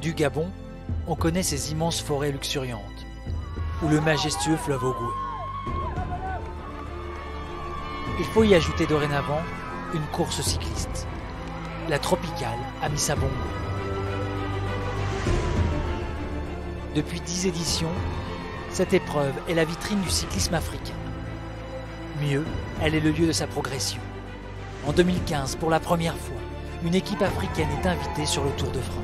Du Gabon, on connaît ces immenses forêts luxuriantes, ou le majestueux fleuve Ogooué. Il faut y ajouter dorénavant une course cycliste, la tropicale Amissa Bongo. Depuis 10 éditions, cette épreuve est la vitrine du cyclisme africain. Mieux, elle est le lieu de sa progression. En 2015, pour la première fois, une équipe africaine est invitée sur le Tour de France.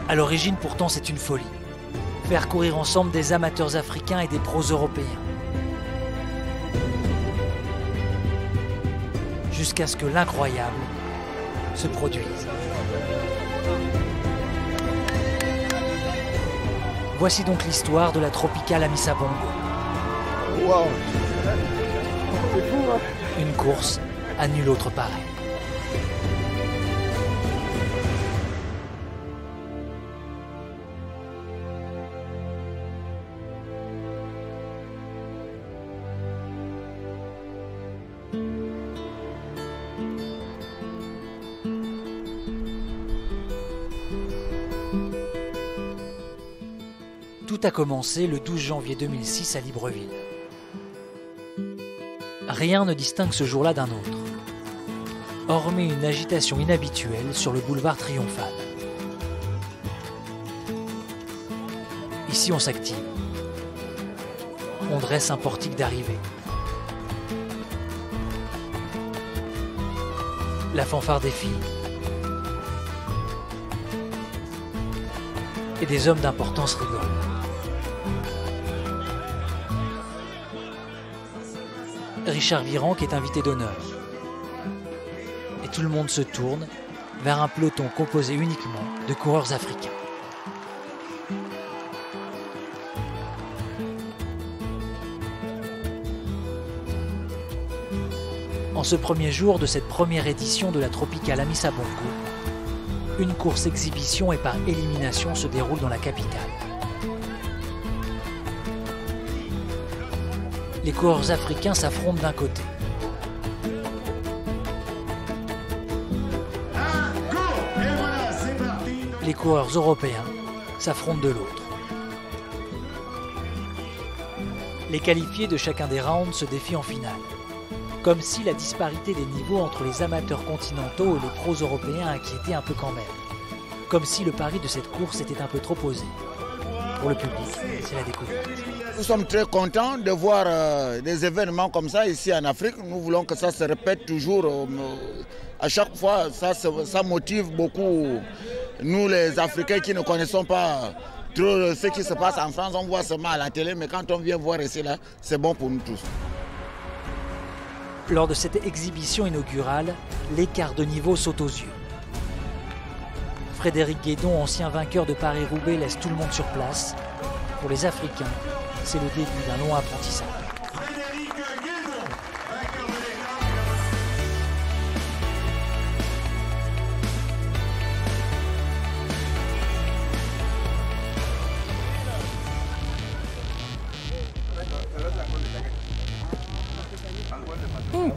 À l'origine, pourtant, c'est une folie. Faire courir ensemble des amateurs africains et des pros européens. Jusqu'à ce que l'incroyable se produise. Voici donc l'histoire de la tropicale Amissa Bongo. Wow. C'est fou, hein? Une course à nul autre pareil. Tout a commencé le 12 janvier 2006 à Libreville. Rien ne distingue ce jour-là d'un autre, hormis une agitation inhabituelle sur le boulevard Triomphal. Ici, on s'active. On dresse un portique d'arrivée. La fanfare défile. Et des hommes d'importance rigolent. Richard Virenque est invité d'honneur. Et tout le monde se tourne vers un peloton composé uniquement de coureurs africains. En ce premier jour de cette première édition de la tropicale Amissa Bongo, une course exhibition et par élimination se déroule dans la capitale. Les coureurs africains s'affrontent d'un côté. Les coureurs européens s'affrontent de l'autre. Les qualifiés de chacun des rounds se défient en finale. Comme si la disparité des niveaux entre les amateurs continentaux et les pros européens inquiétait un peu quand même. Comme si le pari de cette course était un peu trop osé. Pour le public, c'est la découverte. Nous sommes très contents de voir des événements comme ça ici en Afrique. Nous voulons que ça se répète toujours. À chaque fois, ça motive beaucoup nous les Africains qui ne connaissons pas trop ce qui se passe en France. On voit seulement à la télé, mais quand on vient voir ici, là, c'est bon pour nous tous. Lors de cette exhibition inaugurale, l'écart de niveau saute aux yeux. Frédéric Guédon, ancien vainqueur de Paris-Roubaix, laisse tout le monde sur place. Pour les Africains, c'est le début d'un long apprentissage. Frédéric Guédon, vainqueur de l'écart.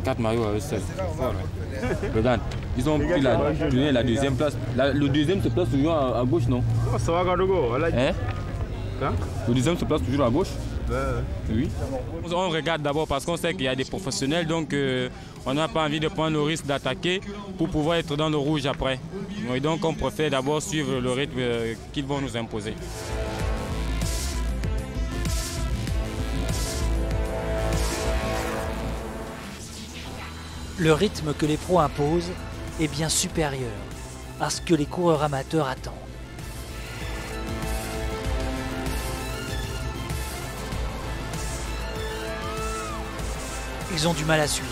Quatre maillots avec ça, c'est fort. Regarde, ils ont pris la deuxième place. Le deuxième se place toujours à gauche, non? Hein? Le deuxième se place toujours à gauche? Oui. On regarde d'abord parce qu'on sait qu'il y a des professionnels, donc on n'a pas envie de prendre le risque d'attaquer pour pouvoir être dans le rouge après. Et donc on préfère d'abord suivre le rythme qu'ils vont nous imposer. Le rythme que les pros imposent est bien supérieur à ce que les coureurs amateurs attendent. Ils ont du mal à suivre.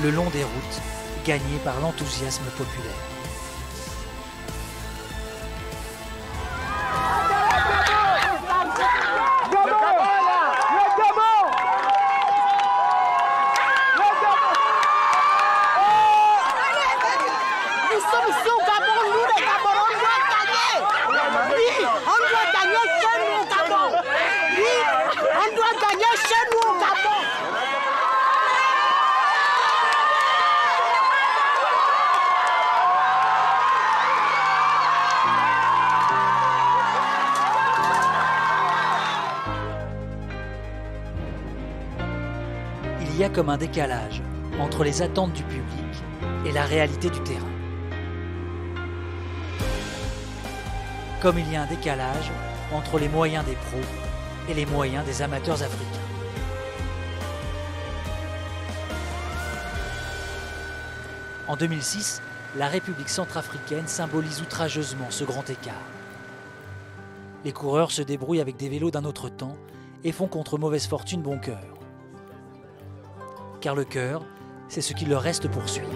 Le long des routes, gagné par l'enthousiasme populaire. Il y a comme un décalage entre les attentes du public et la réalité du terrain. Comme il y a un décalage entre les moyens des pros et les moyens des amateurs africains. En 2006, la République centrafricaine symbolise outrageusement ce grand écart. Les coureurs se débrouillent avec des vélos d'un autre temps et font contre mauvaise fortune bon cœur. Car le cœur, c'est ce qu'il leur reste pour suivre.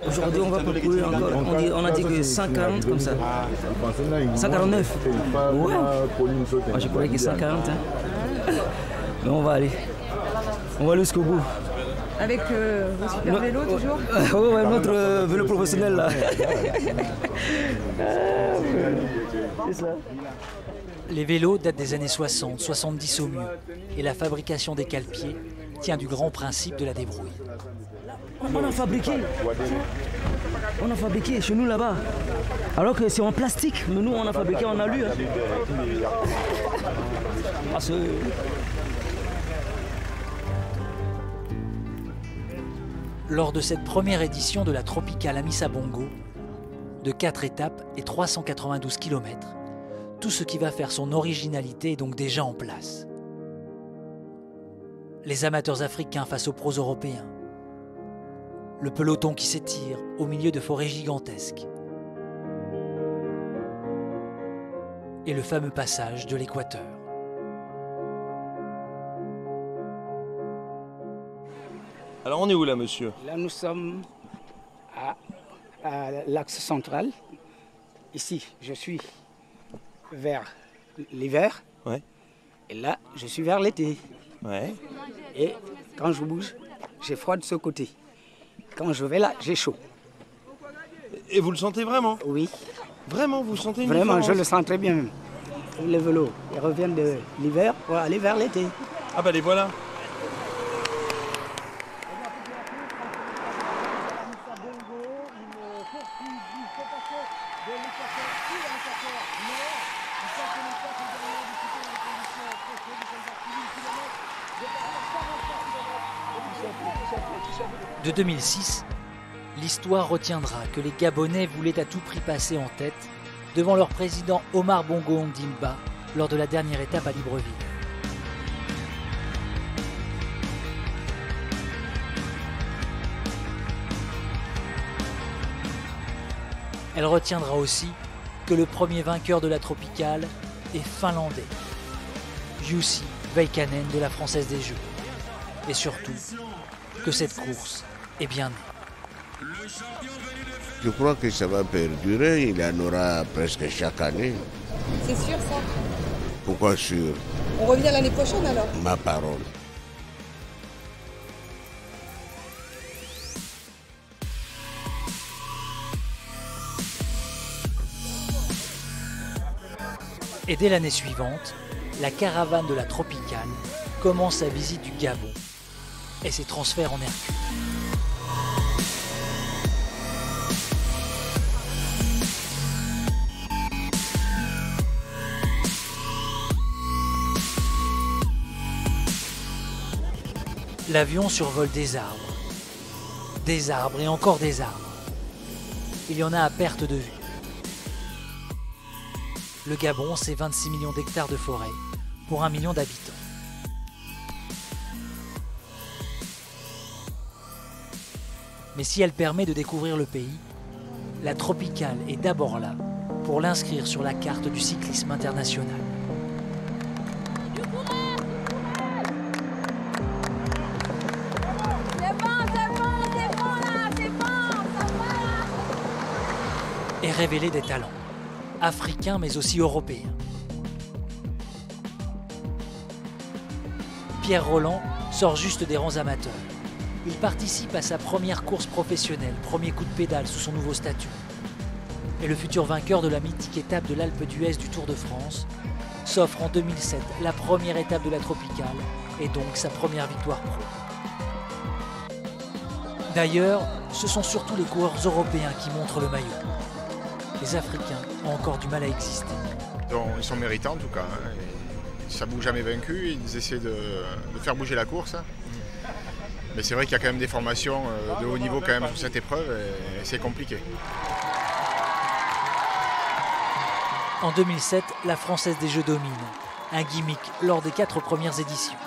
Aujourd'hui, on va parcourir encore. On a dit que 140 comme ça. 149. Ouais. Moi, je croyais que 140. Hein. Mais on va aller. On va aller jusqu'au bout. Avec vos super vélos toujours? Ouais, notre vélo professionnel là. C'est ça. Les vélos datent des années 60, 70 au mieux, et la fabrication des cale-pieds tient du grand principe de la débrouille. On a fabriqué. On a fabriqué chez nous là-bas. Alors que c'est en plastique, mais nous on a fabriqué en alu. Hein. Parce que... Lors de cette première édition de la Tropicale Amissa Bongo, de 4 étapes et 392 km, tout ce qui va faire son originalité est donc déjà en place. Les amateurs africains face aux pros européens, le peloton qui s'étire au milieu de forêts gigantesques, et le fameux passage de l'équateur. Alors on est où là, monsieur? Là nous sommes à l'axe central. Ici, je suis vers l'hiver. Ouais. Et là, je suis vers l'été. Ouais. Et quand je bouge, j'ai froid de ce côté. Quand je vais là, j'ai chaud. Et vous le sentez vraiment? Oui. Vraiment, vous sentez une Vraiment, différence? je le sens très bien même. Les vélos, ils reviennent de l'hiver pour aller vers l'été. Ah bah les voilà. De 2006, l'histoire retiendra que les Gabonais voulaient à tout prix passer en tête devant leur président Omar Bongo Ondimba lors de la dernière étape à Libreville. Elle retiendra aussi que le premier vainqueur de la Tropicale est finlandais, Jussi Veikkanen de la Française des Jeux. Et surtout, que cette course est bien née. Je crois que ça va perdurer, il y en aura presque chaque année. C'est sûr ça? Pourquoi sûr? On revient l'année prochaine alors? Ma parole. Et dès l'année suivante, la caravane de la Tropicale commence sa visite du Gabon et ses transferts en Hercule. L'avion survole des arbres et encore des arbres. Il y en a à perte de vue. Le Gabon, c'est 26 millions d'hectares de forêt pour 1 million d'habitants. Mais si elle permet de découvrir le pays, la Tropicale est d'abord là pour l'inscrire sur la carte du cyclisme international. Et révéler des talents, africains mais aussi européens. Pierre Rolland sort juste des rangs amateurs. Il participe à sa première course professionnelle, premier coup de pédale sous son nouveau statut. Et le futur vainqueur de la mythique étape de l'Alpe d'Huez du Tour de France s'offre en 2007 la première étape de la Tropicale et donc sa première victoire pro. D'ailleurs, ce sont surtout les coureurs européens qui montrent le maillot. les Africains ont encore du mal à exister. Donc, ils sont méritants en tout cas. Hein. Ça ne bouge jamais vaincu, ils essaient de faire bouger la course. Mais c'est vrai qu'il y a quand même des formations de haut niveau quand même sur cette épreuve et c'est compliqué. En 2007, la Française des Jeux domine. Un gimmick lors des 4 premières éditions.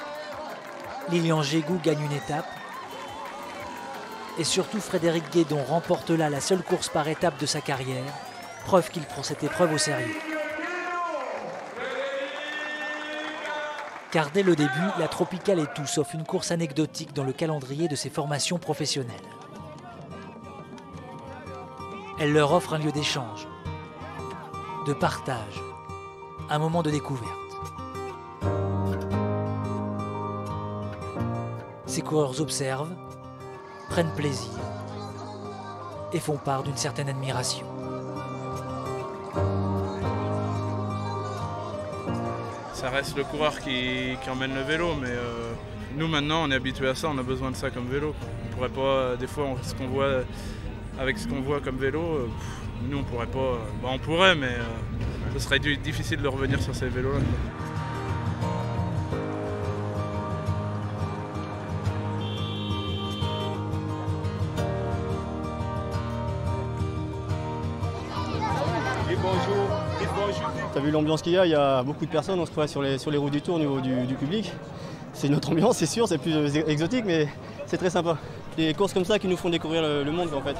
Lilian Jégou gagne une étape. Et surtout, Frédéric Guédon remporte là la seule course par étape de sa carrière. Preuve qu'il prend cette épreuve au sérieux. Car dès le début, la Tropicale est tout sauf une course anecdotique dans le calendrier de ses formations professionnelles. Elle leur offre un lieu d'échange, de partage, un moment de découverte. Ces coureurs observent, prennent plaisir et font part d'une certaine admiration. Ça reste le coureur qui emmène le vélo, mais nous maintenant on est habitué à ça, on a besoin de ça comme vélo. On pourrait pas, des fois avec ce qu'on voit comme vélo, nous on pourrait pas, on pourrait, mais ce serait difficile de revenir sur ces vélos-là. T'as vu l'ambiance qu'il y a beaucoup de personnes, on se croit sur les routes du Tour au niveau du public. C'est une autre ambiance, c'est sûr, c'est plus exotique, mais c'est très sympa. Des courses comme ça qui nous font découvrir le monde en fait.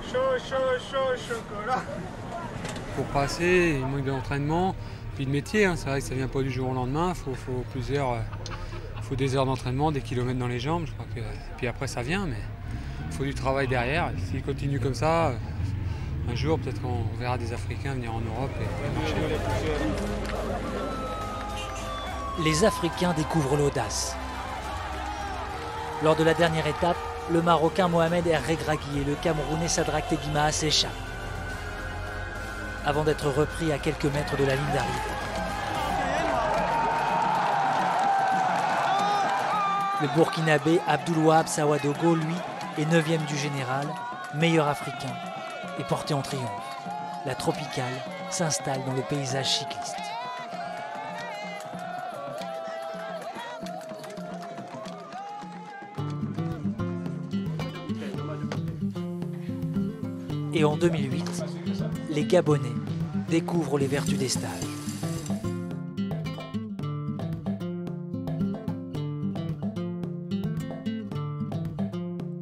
Chocolat. Pour passer, il manque d'entraînement, puis de métier, hein. C'est vrai que ça ne vient pas du jour au lendemain, il faut des heures d'entraînement, des kilomètres dans les jambes, je crois que, puis après ça vient, mais il faut du travail derrière. S'il continue comme ça, un jour peut-être qu'on verra des Africains venir en Europe et marcher. Les Africains découvrent l'audace. Lors de la dernière étape, le Marocain Mohamed El Regragui et le Camerounais Sadrak Teguimaa s'échappent, avant d'être repris à quelques mètres de la ligne d'arrivée. Le Burkinabé Abdoulouab Sawadogo, lui, est 9e du général, meilleur Africain, et porté en triomphe. La Tropicale s'installe dans le paysage cycliste. Et en 2008, les Gabonais découvrent les vertus des stages.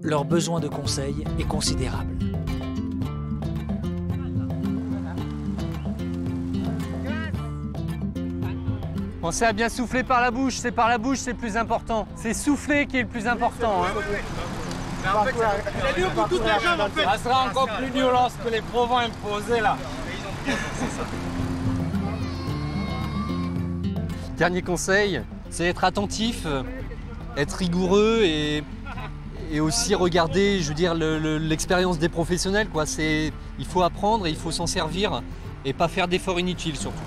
Leur besoin de conseils est considérable. Pensez à bien souffler par la bouche, c'est par la bouche c'est le plus important. C'est souffler qui est le plus important. Hein. Ça sera encore plus dur lorsque les pros vont imposer là. Dernier conseil, c'est être attentif, être rigoureux et aussi regarder, je veux dire, l'expérience des professionnels, quoi. Il faut apprendre et il faut s'en servir et pas faire d'efforts inutiles surtout.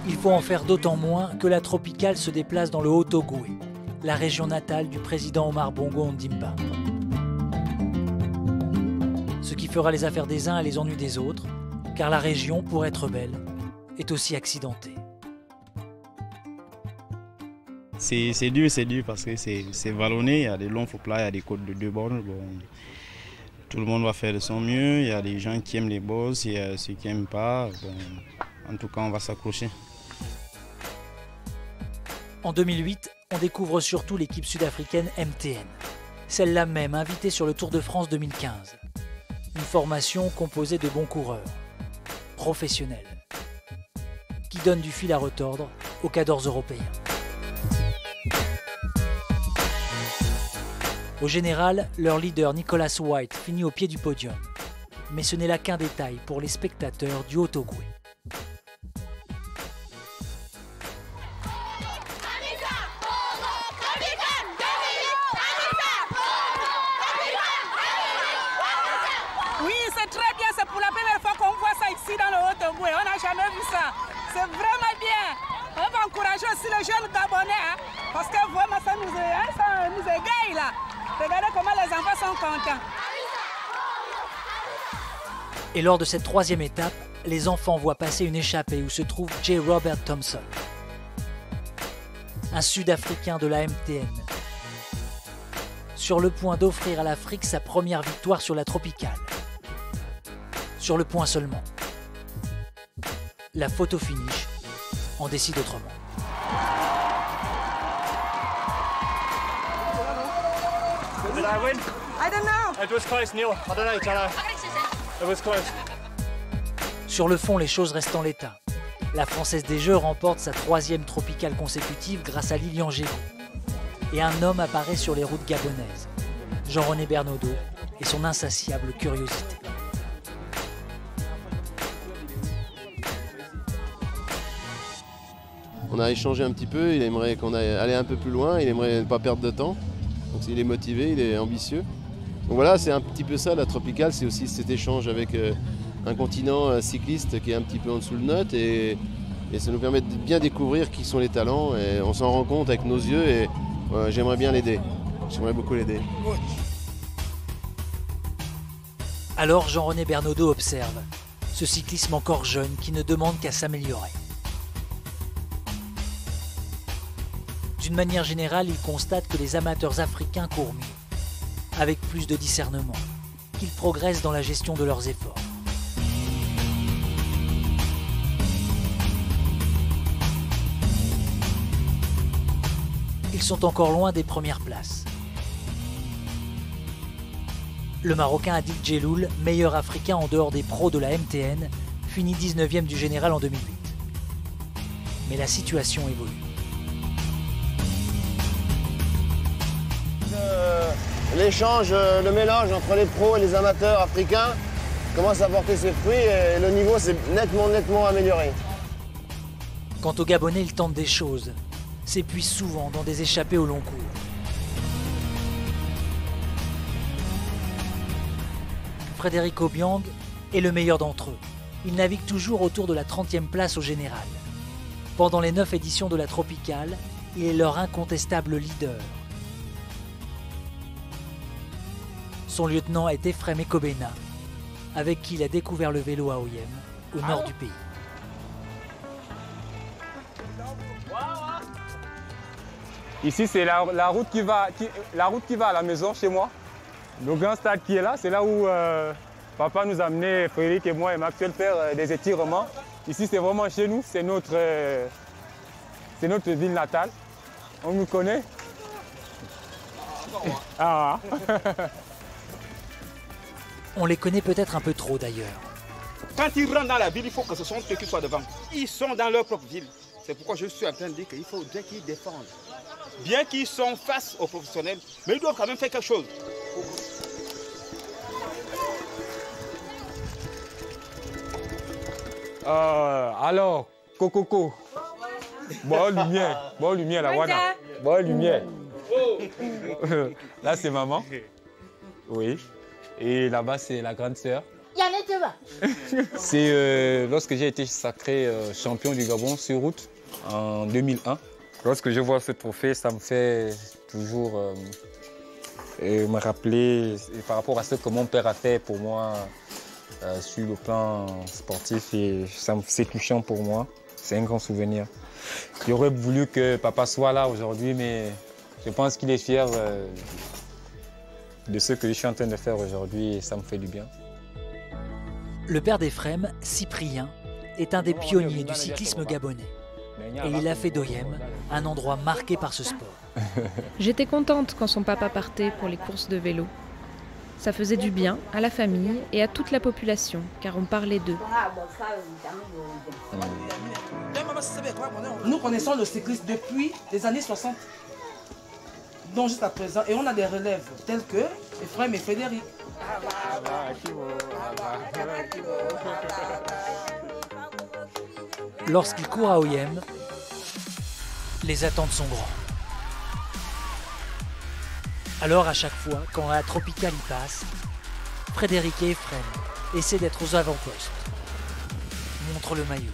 Il faut en faire d'autant moins que la Tropicale se déplace dans le Haut-Ogooué, la région natale du président Omar Bongo Ondimba. Ce qui fera les affaires des uns et les ennuis des autres, car la région, pour être belle, est aussi accidentée. C'est dur parce que c'est vallonné, il y a des longs faux plats, il y a des côtes de 2 bornes. Bon, tout le monde va faire de son mieux, il y a des gens qui aiment les bosses, il y a ceux qui n'aiment pas. Bon, en tout cas, on va s'accrocher. En 2008, on découvre surtout l'équipe sud-africaine MTN, celle-là même invitée sur le Tour de France 2015. Une formation composée de bons coureurs, professionnels, qui donnent du fil à retordre aux cadors européens. Au général, leur leader Nicholas White finit au pied du podium. Mais ce n'est là qu'un détail pour les spectateurs du Haut-Ogooué. Oui, c'est très bien, c'est pour la première fois qu'on voit ça ici dans le Haut-Ogooué. On n'a jamais vu ça. C'est vraiment bien. On va encourager aussi les jeunes Gabonais, hein, parce que vraiment ça nous égaye là. Regardez comment les enfants sont contents. Et lors de cette troisième étape, les enfants voient passer une échappée où se trouve J. Robert Thompson, un Sud-Africain de la MTN, sur le point d'offrir à l'Afrique sa première victoire sur la tropicale. Sur le point seulement. La photo finish en décide autrement. Did I win? I don't know. It was close, Neil. I don't know, Chano. It was close. Sur le fond, les choses restent en l'état. La Française des Jeux remporte sa troisième tropicale consécutive grâce à Lilian Gégaud. Et un homme apparaît sur les routes gabonaises, Jean-René Bernaudot et son insatiable curiosité. On a échangé un petit peu, il aimerait qu'on aille aller un peu plus loin, il aimerait ne pas perdre de temps. Donc il est motivé, il est ambitieux. Donc voilà, c'est un petit peu ça la tropicale, c'est aussi cet échange avec un continent cycliste qui est un petit peu en dessous de notre et ça nous permet de bien découvrir qui sont les talents et on s'en rend compte avec nos yeux et j'aimerais bien l'aider, j'aimerais beaucoup l'aider. Alors Jean-René Bernaudot observe ce cyclisme encore jeune qui ne demande qu'à s'améliorer. D'une manière générale, il constate que les amateurs africains courent mieux, avec plus de discernement, qu'ils progressent dans la gestion de leurs efforts. Ils sont encore loin des premières places. Le Marocain Adil Djeloul, meilleur Africain en dehors des pros de la MTN, finit 19e du général en 2008. Mais la situation évolue. L'échange, le mélange entre les pros et les amateurs africains commence à porter ses fruits et le niveau s'est nettement amélioré. Quant aux Gabonais, ils tentent des choses, s'épuisent souvent dans des échappées au long cours. Frédéric Obiang est le meilleur d'entre eux. Il navigue toujours autour de la 30e place au général. Pendant les 9 éditions de la Tropicale, il est leur incontestable leader. Son lieutenant est Ephrem Ekobena, avec qui il a découvert le vélo à Oyem, au nord du pays. Ici, c'est la route qui va à la maison chez moi. Le grand stade qui est là, c'est là où papa nous a amené, Frédéric et moi et Maxwell, faire des étirements. Ici, c'est vraiment chez nous, c'est notre ville natale. On nous connaît. Ah. On les connaît peut-être un peu trop d'ailleurs. Quand ils rentrent dans la ville, il faut que ce soit eux qui soient devant. Ils sont dans leur propre ville. C'est pourquoi je suis en train de dire qu'il faudrait qu'ils défendent. Bien qu'ils sont face aux professionnels, mais ils doivent quand même faire quelque chose. Alors, Coco. Bonne lumière, la Wana. Bonne lumière. Là, c'est maman. Oui. Et là-bas, c'est la grande sœur. C'est lorsque j'ai été sacré champion du Gabon sur route en 2001. Lorsque je vois ce trophée, ça me fait toujours me rappeler par rapport à ce que mon père a fait pour moi sur le plan sportif. Et c'est touchant pour moi. C'est un grand souvenir. J'aurais voulu que papa soit là aujourd'hui, mais je pense qu'il est fier de ce que je suis en train de faire aujourd'hui et ça me fait du bien. Le père d'Ephrem, Cyprien, est un des pionniers du cyclisme gabonais. Et il a fait d'Oyem un endroit marqué par ce sport. J'étais contente quand son papa partait pour les courses de vélo. Ça faisait du bien à la famille et à toute la population, car on parlait d'eux. Nous connaissons le cyclisme depuis les années 60. Donc jusqu'à présent, et on a des relèves tels que Ephrem et Frédéric. Lorsqu'il court à Oyem, les attentes sont grandes. Alors à chaque fois, quand la Tropicale y passe, Frédéric et Ephrem essaient d'être aux avant-postes. Montrent le maillot.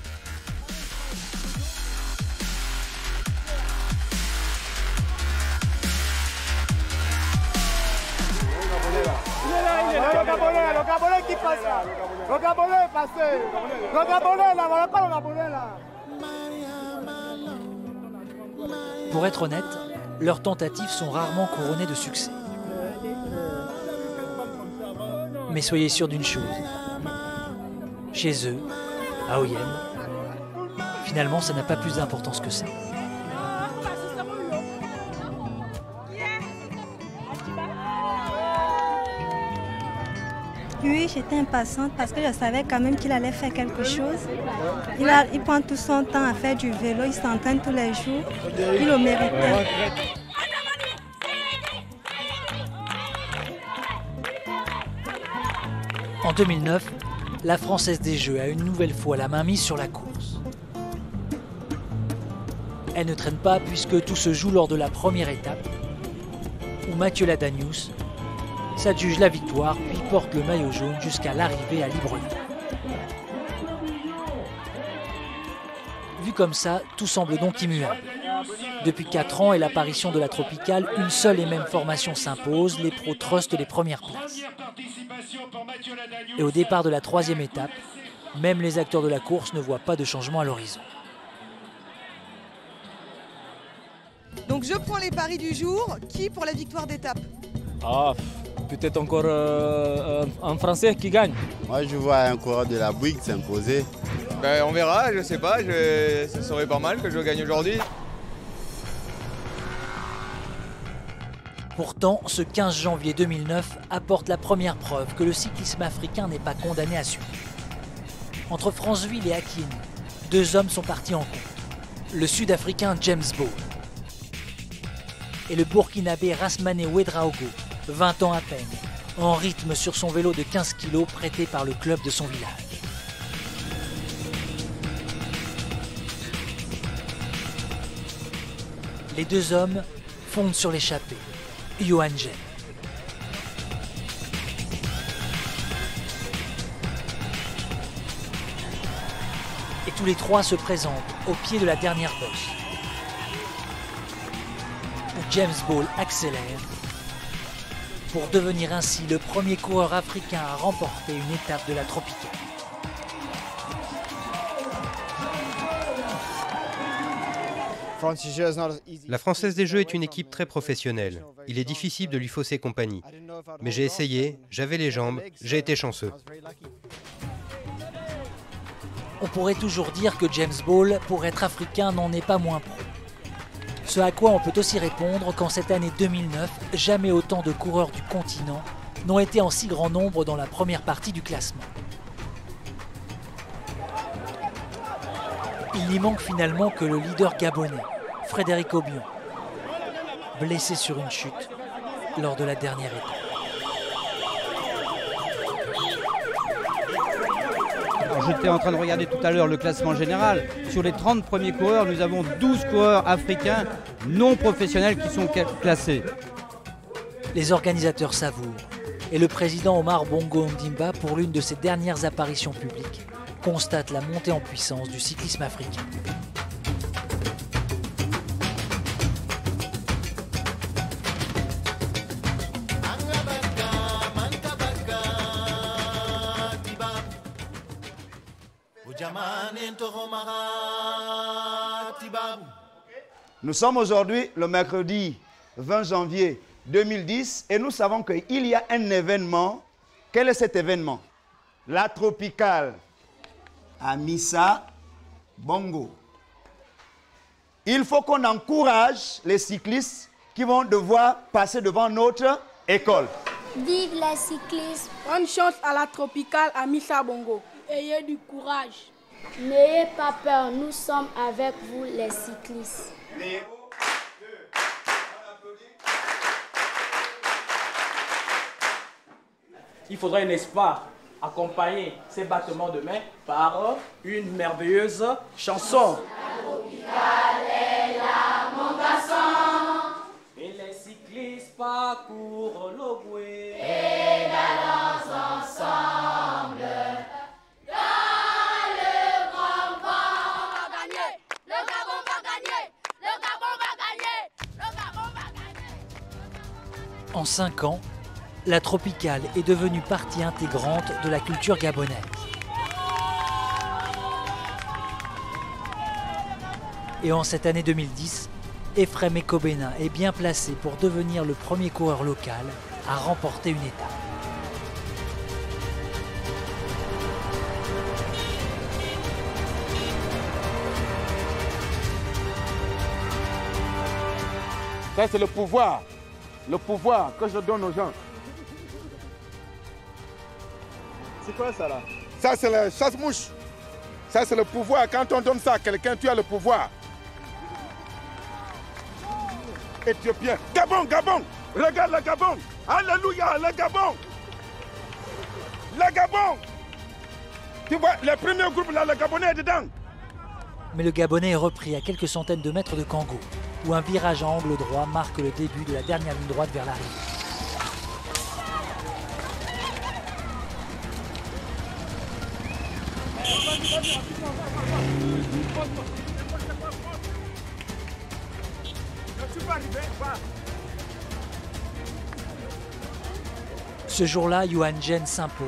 Le Gabonais qui passe là. Le Gabonais est passé. Le Gabonais là, voilà pas le Gabonais là. Pour être honnête, leurs tentatives sont rarement couronnées de succès. Mais soyez sûrs d'une chose. Chez eux, à Oyem, finalement ça n'a pas plus d'importance que ça. Oui, j'étais impatiente parce que je savais quand même qu'il allait faire quelque chose. Il prend tout son temps à faire du vélo, il s'entraîne tous les jours. Il le méritait. En 2009, la Française des Jeux a une nouvelle fois la main mise sur la course. Elle ne traîne pas puisque tout se joue lors de la première étape, où Mathieu Ladanius s'adjuge la victoire puis porte le maillot jaune jusqu'à l'arrivée à Libreville. Vu comme ça, tout semble donc immuable. Depuis 4 ans et l'apparition de la Tropicale, une seule et même formation s'impose, les pros trustent les premières places. Et au départ de la 3e étape, même les acteurs de la course ne voient pas de changement à l'horizon. Donc je prends les paris du jour. Qui pour la victoire d'étape? Ah, peut-être encore un Français qui gagne. Moi je vois un coureur de la Bouygues s'imposer. Ben, on verra, je sais pas, ça serait pas mal que je gagne aujourd'hui. Pourtant, ce 15 janvier 2009 apporte la première preuve que le cyclisme africain n'est pas condamné à suivre. Entre Franceville et Akin, 2 hommes sont partis en compte. Le Sud-Africain James Ball et le Burkinabé Rasmane Ouedraogo, 20 ans à peine, en rythme sur son vélo de 15 kg prêté par le club de son village. Les 2 hommes fondent sur l'échappée, Johan Gem. Et tous les 3 se présentent au pied de la dernière bosse, où James Ball accélère pour devenir ainsi le premier coureur africain à remporter une étape de la Tropicale. La Française des Jeux est une équipe très professionnelle. Il est difficile de lui fausser compagnie. Mais j'ai essayé, j'avais les jambes, j'ai été chanceux. On pourrait toujours dire que James Ball, pour être africain, n'en est pas moins pro. Ce à quoi on peut aussi répondre qu'en cette année 2009, jamais autant de coureurs du continent n'ont été en si grand nombre dans la première partie du classement. Il n'y manque finalement que le leader gabonais, Frédéric Obion, blessé sur une chute lors de la dernière étape. J'étais en train de regarder tout à l'heure le classement général. Sur les 30 premiers coureurs, nous avons 12 coureurs africains non professionnels qui sont classés. Les organisateurs savourent et le président Omar Bongo Ondimba, pour l'une de ses dernières apparitions publiques, constate la montée en puissance du cyclisme africain. Nous sommes aujourd'hui le mercredi 20 janvier 2010 et nous savons qu'il y a un événement. Quel est cet événement? La Tropicale à Missa Bongo. Il faut qu'on encourage les cyclistes qui vont devoir passer devant notre école. Vive les cyclistes! Bonne chance à la Tropicale à Missa Bongo. Ayez du courage. N'ayez pas peur, nous sommes avec vous les cyclistes. Il faudrait, n'est-ce pas, accompagner ces battements de main par une merveilleuse chanson. La Tropicale est là, mon garçon. Et les cyclistes parcourent le Goué. Pédalons ensemble. Dans le grand vent, on va gagner. Le Gabon va gagner. Le Gabon va gagner. Le Gabon va gagner. En 5 ans, La tropicale est devenue partie intégrante de la culture gabonaise. Et en cette année 2010, Ephrem Ekobena est bien placé pour devenir le premier coureur local à remporter une étape. Ça, c'est le pouvoir que je donne aux gens. C'est quoi ça là? Ça, c'est la chasse-mouche. Ça, c'est le pouvoir. Quand on donne ça à quelqu'un, tu as le pouvoir. Éthiopien. Gabon, Gabon. Regarde le Gabon. Alléluia, le Gabon. Le Gabon. Tu vois, le premier groupe là, le Gabonais est dedans. Mais le Gabonais est repris à quelques centaines de mètres de Kango, où un virage à angle droit marque le début de la dernière ligne droite vers l'arrivée. Ce jour-là, Yuan Zhen s'impose,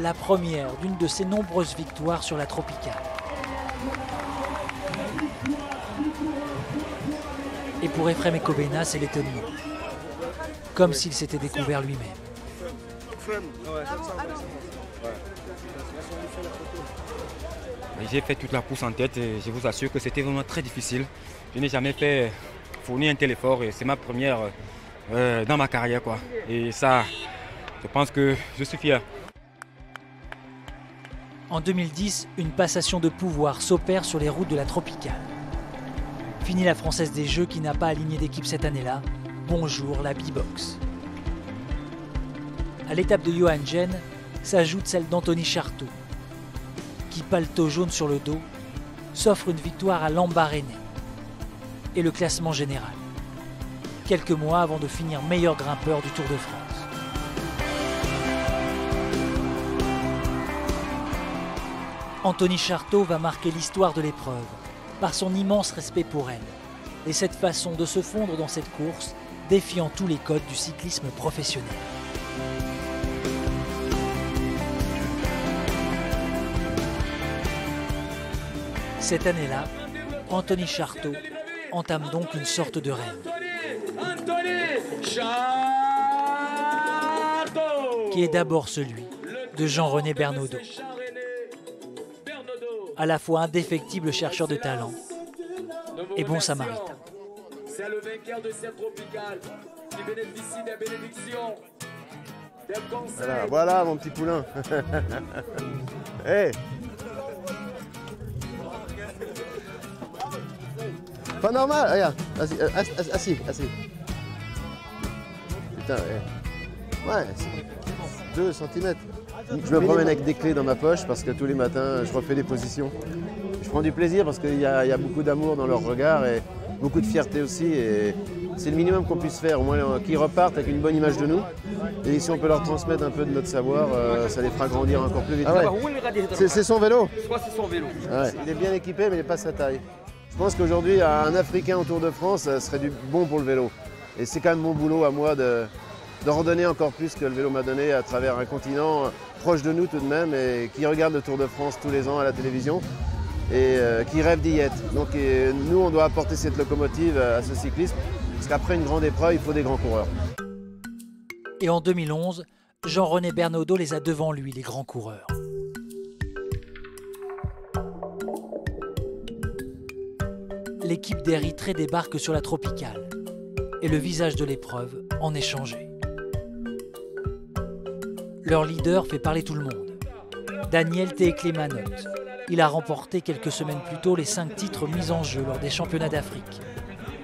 la première d'une de ses nombreuses victoires sur la tropicale. Et pour Ephrem Ekobena, c'est l'étonnement, comme s'il s'était découvert lui-même. J'ai fait toute la course en tête et je vous assure que c'était vraiment très difficile. Je n'ai jamais fait fournir un tel effort et c'est ma première dans ma carrière, quoi. Et ça, je pense que je suis fier. En 2010, une passation de pouvoir s'opère sur les routes de la tropicale. Fini la Française des Jeux qui n'a pas aligné d'équipe cette année-là. Bonjour la B-Box. À l'étape de Yuan Zhen s'ajoute celle d'Anthony Charteau, qui, paletot jaune sur le dos, s'offre une victoire à Lambaréné et le classement général, quelques mois avant de finir meilleur grimpeur du Tour de France. Anthony Charteau va marquer l'histoire de l'épreuve par son immense respect pour elle et cette façon de se fondre dans cette course défiant tous les codes du cyclisme professionnel. Cette année-là, Anthony Charteau entame donc une sorte de rêve, qui est d'abord celui de Jean-René Bernaudot, à la fois indéfectible chercheur de talent et bon samaritain. C'est le vainqueur de cette tropicale qui bénéficie des bénédictions, des conseils. Voilà mon petit poulain. Hey. Pas normal, regarde, assis. Putain, ouais, 2 cm. Je me promène avec des clés dans ma poche parce que tous les matins, je refais des positions. Je prends du plaisir parce qu'il y a beaucoup d'amour dans leur regard et beaucoup de fierté aussi. Et c'est le minimum qu'on puisse faire, au moins qu'ils repartent avec une bonne image de nous. Et si on peut leur transmettre un peu de notre savoir, ça les fera grandir encore plus vite. Ah ouais. C'est son vélo. C'est son vélo. Ouais. Il est bien équipé, mais il n'est pas sa taille. Je pense qu'aujourd'hui, un Africain au Tour de France serait bon pour le vélo. Et c'est quand même mon boulot à moi de redonner encore plus que le vélo m'a donné à travers un continent proche de nous tout de même et qui regarde le Tour de France tous les ans à la télévision et qui rêve d'y être. Donc nous, on doit apporter cette locomotive à ce cyclisme parce qu'après une grande épreuve, il faut des grands coureurs. Et en 2011, Jean-René Bernaudot les a devant lui, les grands coureurs. L'équipe d'Érythrée débarque sur la tropicale et le visage de l'épreuve en est changé. Leur leader fait parler tout le monde. Daniel Teeklemanot. Il a remporté quelques semaines plus tôt les 5 titres mis en jeu lors des championnats d'Afrique.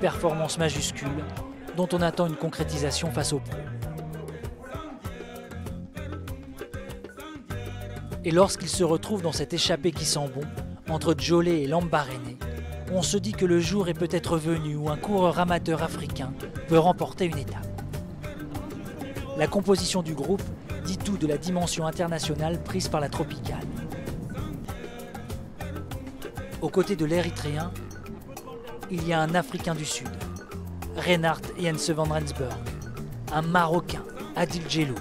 Performance majuscule dont on attend une concrétisation face aux pros. Et lorsqu'il se retrouve dans cette échappée qui sent bon, entre Djolé et Lambaréné, on se dit que le jour est peut-être venu où un coureur amateur africain peut remporter une étape. La composition du groupe dit tout de la dimension internationale prise par la tropicale. Aux côtés de l'Érythréen, il y a un Africain du Sud, Reinhard Jense van Rensburg, un Marocain, Adil Djelloul,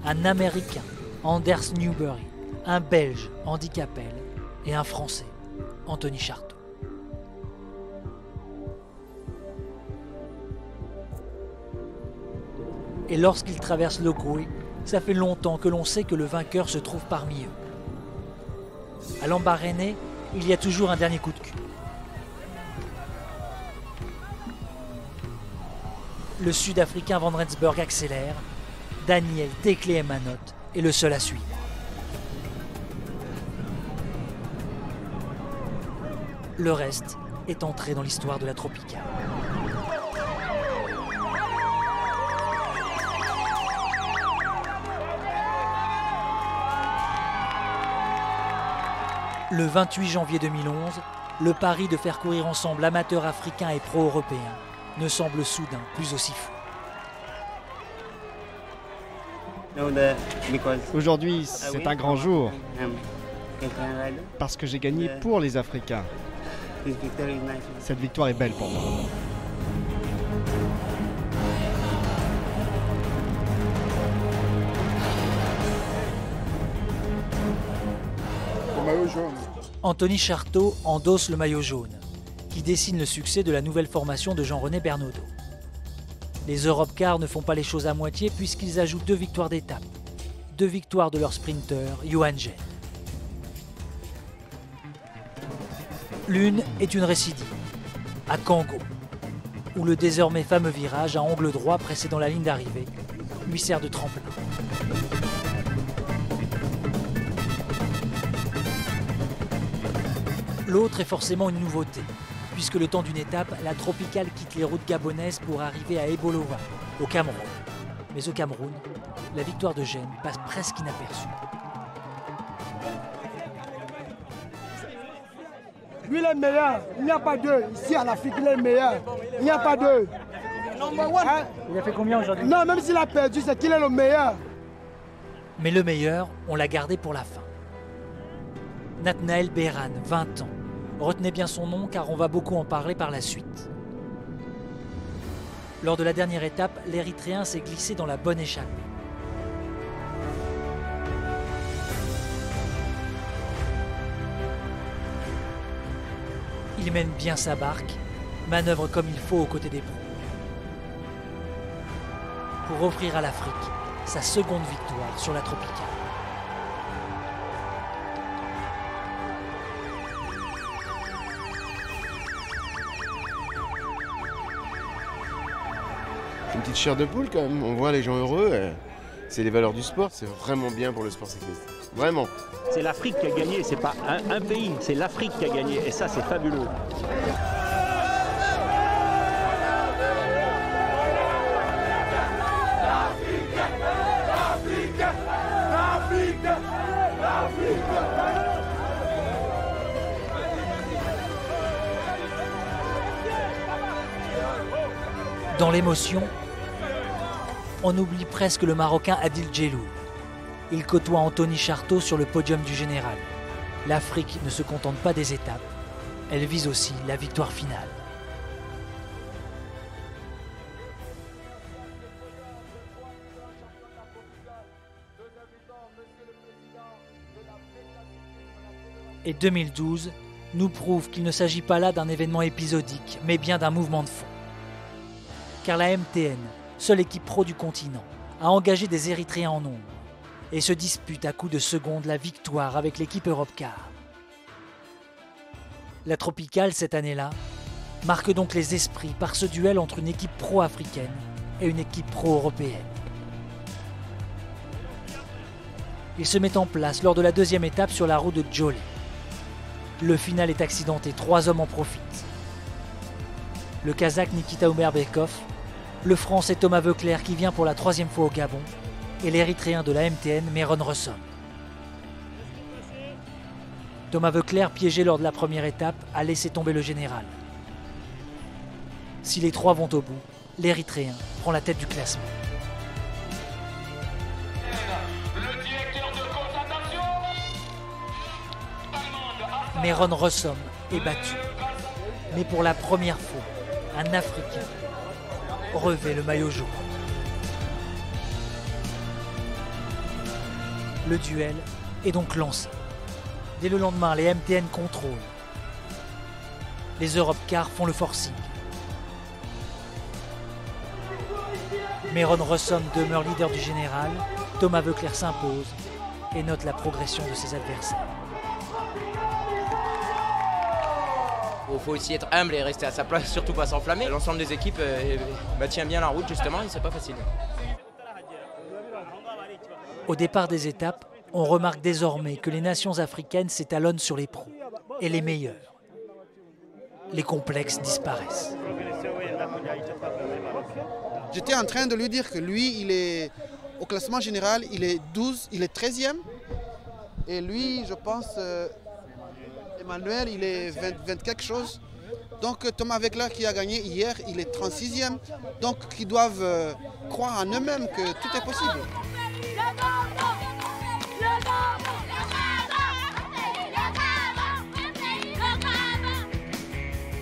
un Américain, Anders Newbury, un Belge, Andy Capel, et un Français, Anthony Charteau. Et lorsqu'ils traversent l'Ogooué, ça fait longtemps que l'on sait que le vainqueur se trouve parmi eux. À Lambaréné, il y a toujours un dernier coup de cul. Le Sud-Africain Van Rensburg accélère, Daniel Teclé-Emmanot est le seul à suivre. Le reste est entré dans l'histoire de la tropicale. Le 28 janvier 2011, le pari de faire courir ensemble amateurs africains et pro-européens ne semble soudain plus aussi fou. Aujourd'hui, c'est un grand jour parce que j'ai gagné pour les Africains. Cette victoire est belle pour moi. Anthony Charteau endosse le maillot jaune, qui dessine le succès de la nouvelle formation de Jean-René Bernaudot. Les Europcars ne font pas les choses à moitié puisqu'ils ajoutent 2 victoires d'étape. 2 victoires de leur sprinter, Johan Gen. L'une est une récidive, à Kango, où le désormais fameux virage à angle droit précédant la ligne d'arrivée lui sert de tremplin. L'autre est forcément une nouveauté, puisque le temps d'une étape, la tropicale quitte les routes gabonaises pour arriver à Ebolova, au Cameroun. Mais au Cameroun, la victoire de Gênes passe presque inaperçue. Lui, il est meilleur. Il n'y a pas deux. Ici, en Afrique, il est meilleur. Il n'y a pas deux. Hein? Il a fait combien aujourd'hui? Non, même s'il a perdu, c'est qu'il est le meilleur. Mais le meilleur, on l'a gardé pour la fin. Nathanaël Beran, 20 ans. Retenez bien son nom car on va beaucoup en parler par la suite. Lors de la dernière étape, l'Érythréen s'est glissé dans la bonne échappée. Il mène bien sa barque, manœuvre comme il faut aux côtés des pros. Pour offrir à l'Afrique sa seconde victoire sur la tropicale. Une petite chair de poule quand même, on voit les gens heureux, c'est les valeurs du sport, c'est vraiment bien pour le sport cycliste, vraiment. C'est l'Afrique qui a gagné, c'est pas un pays, c'est l'Afrique qui a gagné et ça c'est fabuleux. Dans l'émotion, on oublie presque le Marocain Adil Djelloul. Il côtoie Anthony Charteau sur le podium du général. L'Afrique ne se contente pas des étapes, elle vise aussi la victoire finale. Et 2012 nous prouve qu'il ne s'agit pas là d'un événement épisodique, mais bien d'un mouvement de fond. Car la MTN, seule équipe pro du continent, a engagé des Érythréens en nombre et se dispute à coups de seconde la victoire avec l'équipe Europcar. La tropicale, cette année-là, marque donc les esprits par ce duel entre une équipe pro-africaine et une équipe pro-européenne. Il se met en place lors de la deuxième étape sur la route de Djolé. Le final est accidenté, 3 hommes en profitent. Le Kazakh Nikita Umerbekov, le Français Thomas Voeckler qui vient pour la 3e fois au Gabon, et l'Érythréen de la MTN Meron Rossom. Thomas Voeckler, piégé lors de la première étape, a laissé tomber le général. Si les 3 vont au bout, l'Érythréen prend la tête du classement. Meron Rossom est battu. Mais pour la première fois, un Africain revêt le maillot jaune. Le duel est donc lancé. Dès le lendemain, les MTN contrôlent. Les Europcars font le forcing. Meron Rossom demeure leader du général, Thomas Voeckler s'impose et note la progression de ses adversaires. Il faut aussi être humble et rester à sa place, surtout pas s'enflammer. L'ensemble des équipes tient bien la route justement et c'est pas facile. Au départ des étapes, on remarque désormais que les nations africaines s'étalonnent sur les pros et les meilleurs. Les complexes disparaissent. J'étais en train de lui dire que lui, il est au classement général, il est 12, il est 13e. Et lui, je pense, Emmanuel, il est 20 quelque chose. Donc Thomas Voeckler qui a gagné hier, il est 36e. Donc ils doivent croire en eux-mêmes que tout est possible.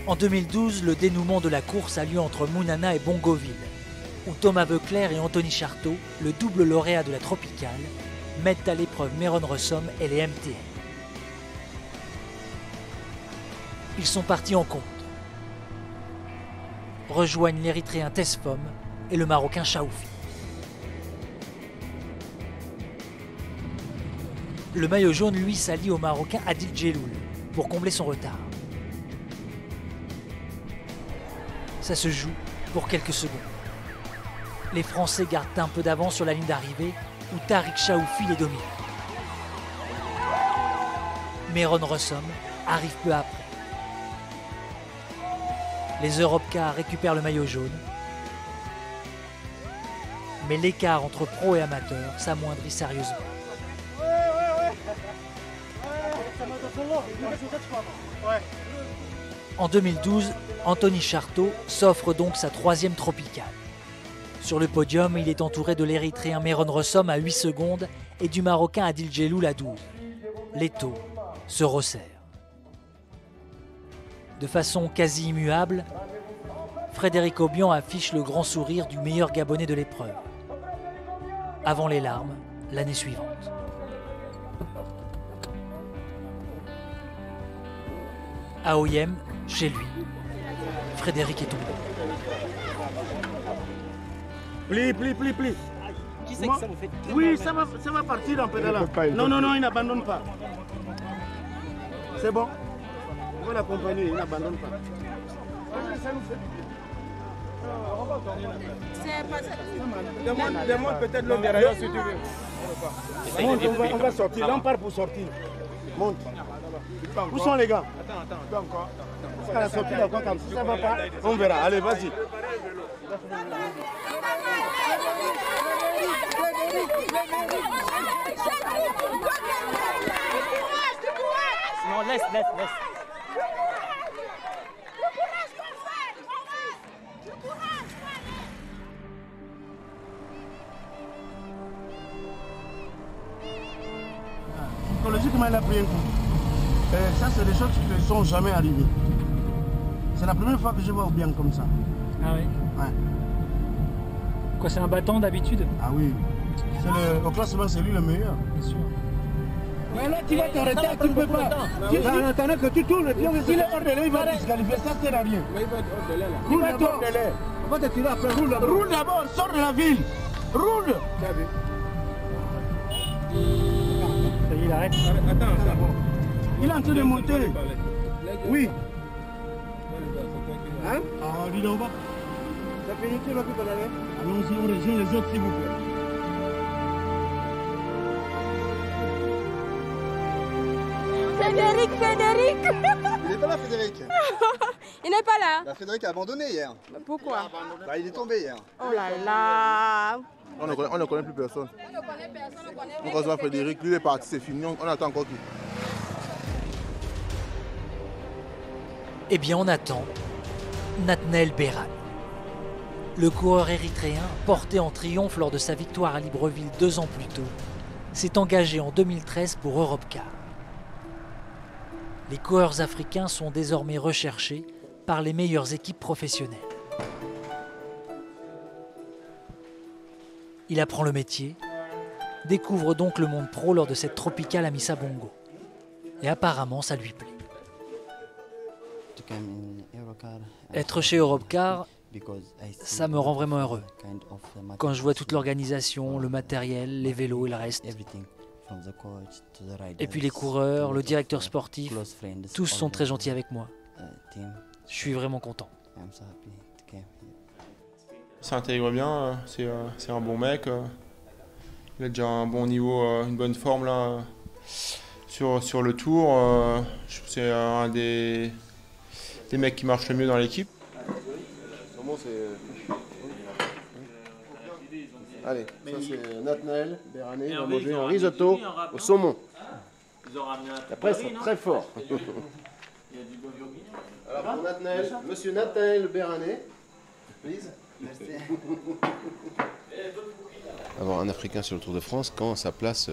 En 2012, le dénouement de la course a lieu entre Mounana et Bongoville, où Thomas Voeckler et Anthony Charteau, le double lauréat de la Tropicale, mettent à l'épreuve Meron Rossom et les MTN. Ils sont partis en contre. Rejoignent l'Érythréen Tesfom et le Marocain Chaoufi. Le maillot jaune, lui, s'allie au Marocain Adil Djeloul pour combler son retard. Ça se joue pour quelques secondes. Les Français gardent un peu d'avance sur la ligne d'arrivée où Tariq Chaoufi les domine. Meron Rossom arrive peu après. Les Europcars récupèrent le maillot jaune. Mais l'écart entre pros et amateurs s'amoindrit sérieusement. En 2012, Anthony Charteau s'offre donc sa 3e tropicale. Sur le podium, il est entouré de l'Érythréen Meron Rossom à 8 secondes et du Marocain Adil Djeloul à 12. L'étau se resserre. De façon quasi immuable, Frédéric Aubian affiche le grand sourire du meilleur Gabonais de l'épreuve. Avant les larmes, l'année suivante. À Oyem, chez lui, Frédéric est tombé. Plie. Qui c'est que ça vous fait? Oui, ça va partir en pédalant. Non, il n'abandonne pas. C'est bon. On va l'accompagner, il n'abandonne pas. Demande peut-être l'homme derrière si tu veux. Monte, on va sortir. Là, on part pour sortir. Monte. Où sont les gars? Attends. À la sortie, d'accord, comme ça va pas. On verra. Allez, vas-y. Non, laisse. Psychologiquement, il a pris un coup. Et ça, c'est des choses qui ne sont jamais arrivées. C'est la première fois que je vois Aubian comme ça. Ah oui? Ouais. Quoi, c'est un battant d'habitude? Ah oui. Au classement, c'est lui le meilleur. Bien sûr. Mais là, tu vas t'arrêter, tu ne peux pas. En attendant que tu tournes, s'il est hors de l'air, il va disqualifier, ça ne sert à rien. Mais il va être hors de l'air là. Il va être hors de l'air. On va te tirer après, roule d'abord. Roule d'abord, sors de la ville. Roule. Tu as vu? Ça y est, il arrête. Attends, c'est bon. Il est en train de monter. Oui. Hein? Ah, dis donc, la pénalité va plus balader. Allons-y, on rejoint les autres, s'il vous plaît. Frédéric. Il n'est pas là, Frédéric. Il n'est pas là. Frédéric a abandonné hier. Pourquoi? Il est tombé hier. Oh là là. On ne connaît plus personne. On reçoit Frédéric, lui il est parti, c'est fini, on attend encore qui? Eh bien, on attend Nathanaël Beran. Le coureur érythréen, porté en triomphe lors de sa victoire à Libreville 2 ans plus tôt, s'est engagé en 2013 pour Europcar. Les coureurs africains sont désormais recherchés par les meilleures équipes professionnelles. Il apprend le métier, découvre donc le monde pro lors de cette tropicale à Missa Bongo. Et apparemment, ça lui plaît. Être chez Europcar, ça me rend vraiment heureux. Quand je vois toute l'organisation, le matériel, les vélos et le reste. Et puis les coureurs, le directeur sportif, tous sont très gentils avec moi. Je suis vraiment content. Ça intègre bien, c'est un bon mec. Il a déjà un bon niveau, une bonne forme là, sur le tour. C'est un des mecs qui marche le mieux dans l'équipe. Allez, ça c'est Nathanaël Bérané, il va manger un risotto au saumon. Après, c'est très fort. Alors pour Nathanaël, monsieur Nathanaël Bérané, please. Avoir un Africain sur le Tour de France, quand sa place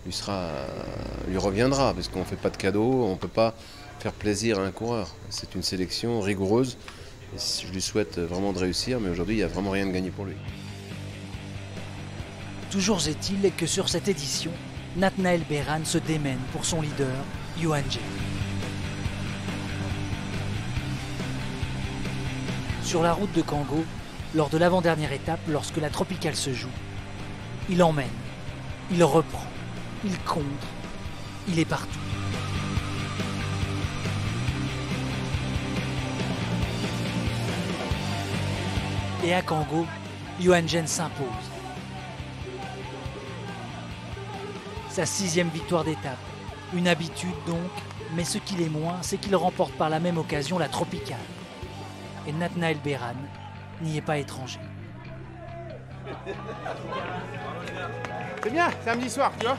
lui reviendra, parce qu'on ne fait pas de cadeaux, on ne peut pas faire plaisir à un coureur. C'est une sélection rigoureuse, et je lui souhaite vraiment de réussir, mais aujourd'hui il n'y a vraiment rien de gagné pour lui. Toujours est-il que sur cette édition, Nathanaël Berhane se démène pour son leader, Yuan Zheng. Sur la route de Kango, lors de l'avant-dernière étape, lorsque la tropicale se joue, il emmène, il reprend, il contre, il est partout. Et à Kango, Yuan Zheng s'impose. Sa 6e victoire d'étape. Une habitude donc, mais ce qu'il est moins, c'est qu'il remporte par la même occasion la tropicale. Et Nathanaël Berhane n'y est pas étranger. C'est bien, samedi soir, tu vois.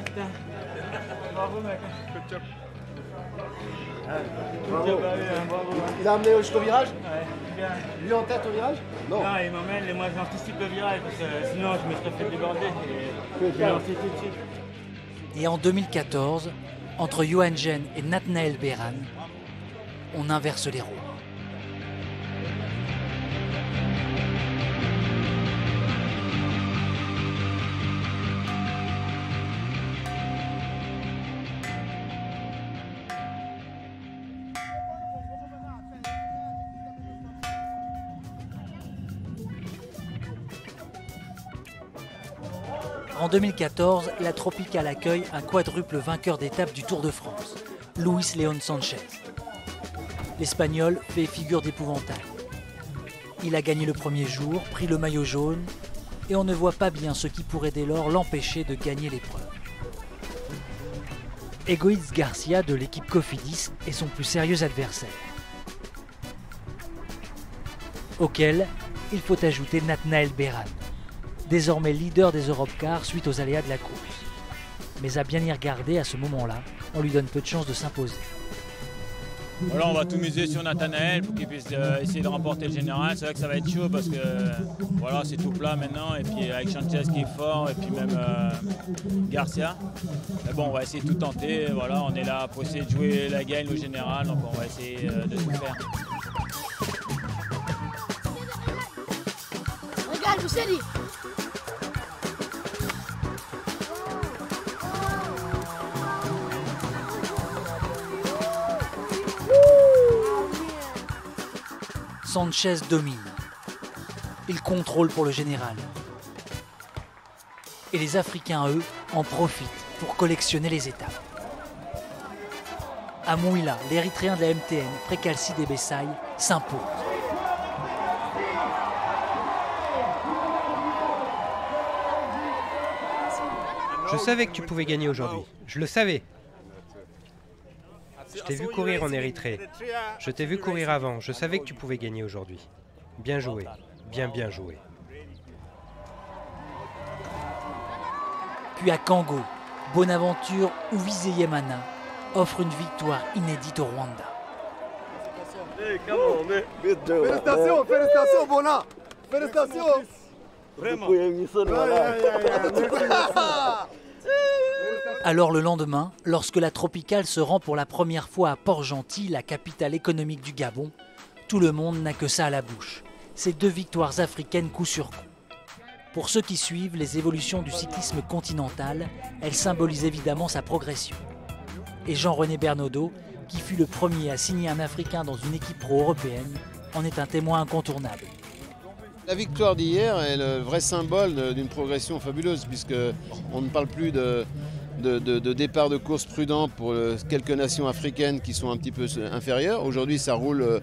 Bravo mec. Bravo. Il a amené jusqu'au virage? Ouais, bien. Lui en tête au virage? Non. Non, il m'emmène et moi j'anticipe le virage parce que sinon je me serais fait déborder et je vais lancer tout de suite. Et en 2014, entre Yuan Zheng et Nathanaël Berhane, on inverse les rôles. En 2014, la tropicale accueille un quadruple vainqueur d'étape du Tour de France, Luis León Sanchez. L'Espagnol fait figure d'épouvantail. Il a gagné le premier jour, pris le maillot jaune, et on ne voit pas bien ce qui pourrait dès lors l'empêcher de gagner l'épreuve. Egoitz Garcia de l'équipe Cofidis est son plus sérieux adversaire, auquel il faut ajouter Nathanaël Berhane, désormais leader des Europcar suite aux aléas de la course. Mais à bien y regarder, à ce moment-là, on lui donne peu de chances de s'imposer. Voilà, on va tout miser sur Nathanaël pour qu'il puisse essayer de remporter le général. C'est vrai que ça va être chaud parce que voilà, c'est tout plat maintenant. Et puis avec Sanchez qui est fort et puis même Garcia. Mais bon, on va essayer de tout tenter. Voilà, on est là pour essayer de jouer la gagne au général. Donc on va essayer de tout faire. Regarde, je dit. Sanchez domine. Il contrôle pour le général. Et les Africains, eux, en profitent pour collectionner les étapes. À Mouila, l'Érythréen de la MTN, Précalci Debessaï, s'impose. Je savais que tu pouvais gagner aujourd'hui. Je le savais. Je t'ai vu courir en Érythrée. Je t'ai vu courir avant. Je savais que tu pouvais gagner aujourd'hui. Bien joué. Bien joué. Puis à Kango, Bonaventure Uwizeyemana offre une victoire inédite au Rwanda. Félicitations, félicitations, Bona. Félicitations. Vraiment. Alors le lendemain, lorsque la tropicale se rend pour la première fois à Port-Gentil, la capitale économique du Gabon, tout le monde n'a que ça à la bouche. Ces 2 victoires africaines coup sur coup. Pour ceux qui suivent les évolutions du cyclisme continental, elle symbolise évidemment sa progression. Et Jean-René Bernaudot, qui fut le premier à signer un Africain dans une équipe pro-européenne, en est un témoin incontournable. La victoire d'hier est le vrai symbole d'une progression fabuleuse, puisqu'on ne parle plus de départ de course prudent pour quelques nations africaines qui sont un petit peu inférieures. Aujourd'hui, ça roule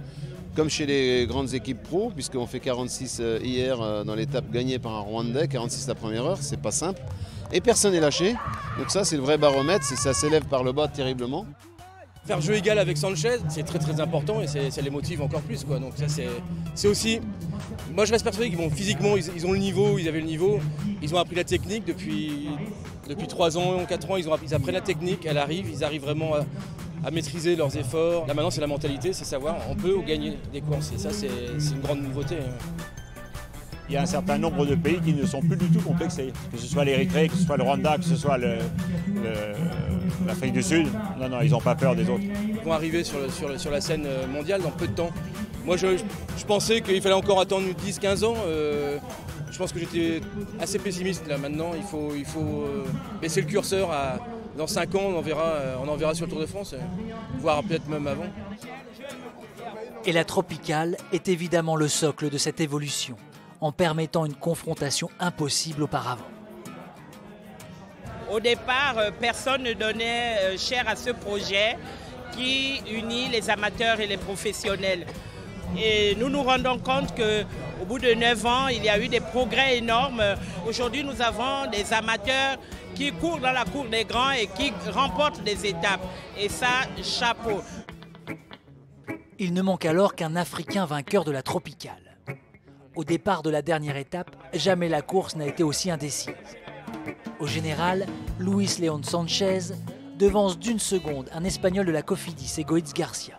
comme chez les grandes équipes pro, puisqu'on fait 46 hier dans l'étape gagnée par un Rwandais, 46 la première heure, c'est pas simple. Et personne n'est lâché, donc ça c'est le vrai baromètre, ça s'élève par le bas terriblement. Faire jeu égal avec Sanchez, c'est très important et ça les motive encore plus, quoi. Donc ça c'est aussi... Moi je reste persuadé qu'ils vont physiquement, ils ont le niveau, ils avaient le niveau, ils ont appris la technique depuis 3 ans, 4 ans, ils apprennent la technique, elle arrive, ils arrivent vraiment à maîtriser leurs efforts. Là maintenant c'est la mentalité, c'est savoir on peut gagner des courses et ça c'est une grande nouveauté. Il y a un certain nombre de pays qui ne sont plus du tout complexés, que ce soit l'Érythrée, que ce soit le Rwanda, que ce soit l'Afrique du Sud. Non, ils n'ont pas peur des autres. Ils vont arriver sur la scène mondiale dans peu de temps. Moi je pensais qu'il fallait encore attendre 10-15 ans. Je pense que j'étais assez pessimiste là maintenant. Il faut baisser le curseur dans 5 ans, on en verra sur le Tour de France, voire peut-être même avant. Et la tropicale est évidemment le socle de cette évolution, en permettant une confrontation impossible auparavant. Au départ, personne ne donnait cher à ce projet qui unit les amateurs et les professionnels. Et nous nous rendons compte qu'au bout de 9 ans, il y a eu des progrès énormes. Aujourd'hui, nous avons des amateurs qui courent dans la cour des grands et qui remportent des étapes. Et ça, chapeau. Il ne manque alors qu'un Africain vainqueur de la tropicale. Au départ de la dernière étape, jamais la course n'a été aussi indécise. Au général, Luis León Sanchez devance d'1 seconde un Espagnol de la Cofidis, Egoitz Garcia.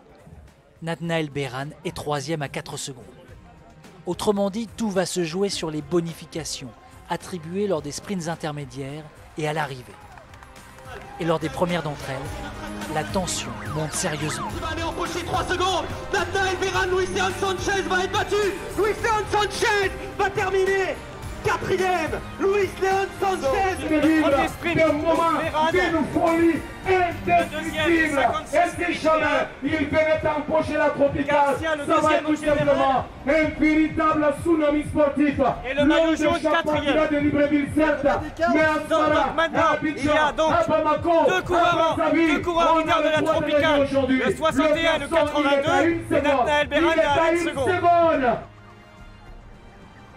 Nathanael Berhan est 3e à 4 secondes. Autrement dit, tout va se jouer sur les bonifications attribuées lors des sprints intermédiaires et à l'arrivée. Et lors des premières d'entre elles, la tension monte sérieusement. Il va aller empocher 3 secondes. Nathanael Berhan, Luis León Sanchez va être battu. Luis León Sanchez va terminer 4e. Luis León Sanchez. C'est un moment d'une folie indescriptible. Est-ce que jamais il peut mettre en poche la tropicale? Ça va être tout simplement un véritable tsunami sportif. Et le maillot jaune 4e. de Libreville, certes, mais à Sara, à Abidjan, à Bamako, deux coureurs leaders de la tropicale. Le 61 et le 82. Et Nathanael Berhan est à 1 seconde.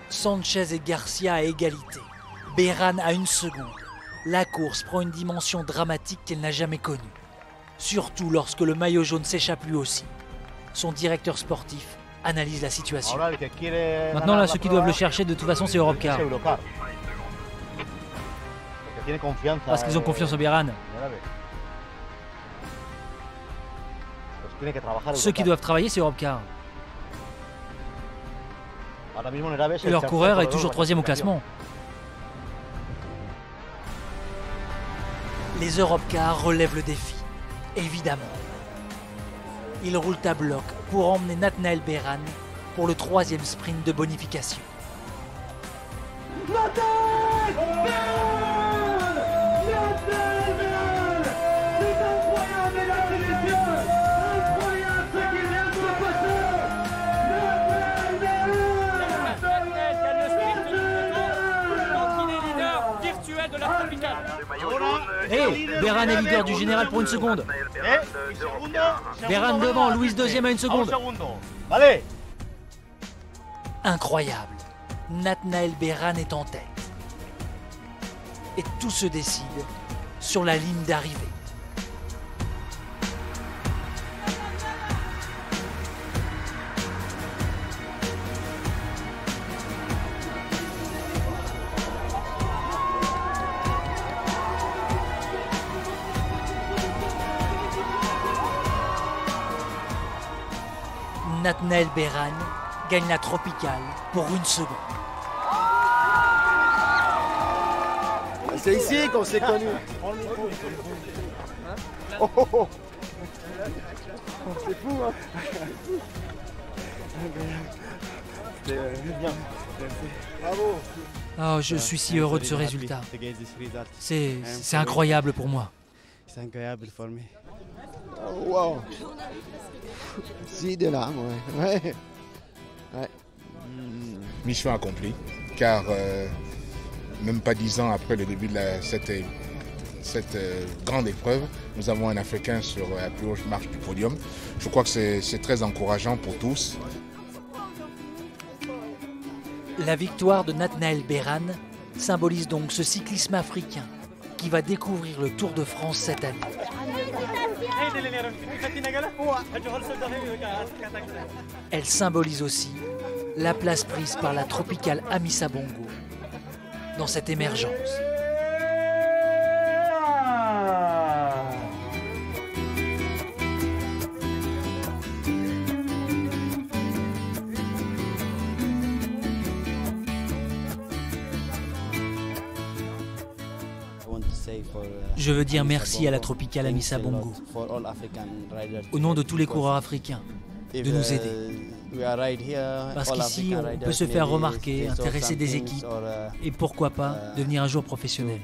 Sanchez et Garcia à égalité. Berhan à 1 seconde. La course prend une dimension dramatique qu'elle n'a jamais connue. Surtout lorsque le maillot jaune s'échappe lui aussi. Son directeur sportif analyse la situation. Maintenant, là, ceux qui doivent le chercher, de toute façon, c'est Europcar. Parce qu'ils ont confiance en Berhan. Ceux qui doivent travailler, c'est Europcar. Et leur coureur est toujours 3e au classement. Les Europcar relèvent le défi, évidemment. Ils roulent à bloc pour emmener Nathanael Berhan pour le 3e sprint de bonification. Nathanael Berhan! Nathanael Berhan! C'est incroyable, mesdames et messieurs! Incroyable ce qui vient de se passer! Nathanael Berhan! Nathanael gagne le sprint de l'Union, donc il est leader virtuel de la tropicale. Hey, Berhan est leader du général pour 1 seconde. Berhan devant, Luis 2e à 1 seconde. Allez! Incroyable, Nathanael Berhan est en tête. Et tout se décide sur la ligne d'arrivée. Nathanael Berhan gagne la tropicale pour 1 seconde. C'est ici qu'on s'est connus. Oh, oh, oh. C'est fou, hein. Bravo. Oh, je suis si heureux de ce résultat. C'est incroyable pour moi. C'est incroyable pour moi. Oh, wow. Si, de larmes, ouais. Mission accomplie, car même pas 10 ans après le début de cette grande épreuve, nous avons un Africain sur la plus haute marche du podium. Je crois que c'est très encourageant pour tous. La victoire de Nathanaël Beran symbolise donc ce cyclisme africain qui va découvrir le Tour de France cette année. Elle symbolise aussi la place prise par la tropicale Amissa Bongo dans cette émergence. Je veux dire merci à la tropicale Amissa Bongo, au nom de tous les coureurs africains, de nous aider. Parce qu'ici, on peut se faire remarquer, intéresser des équipes et pourquoi pas devenir un jour professionnel.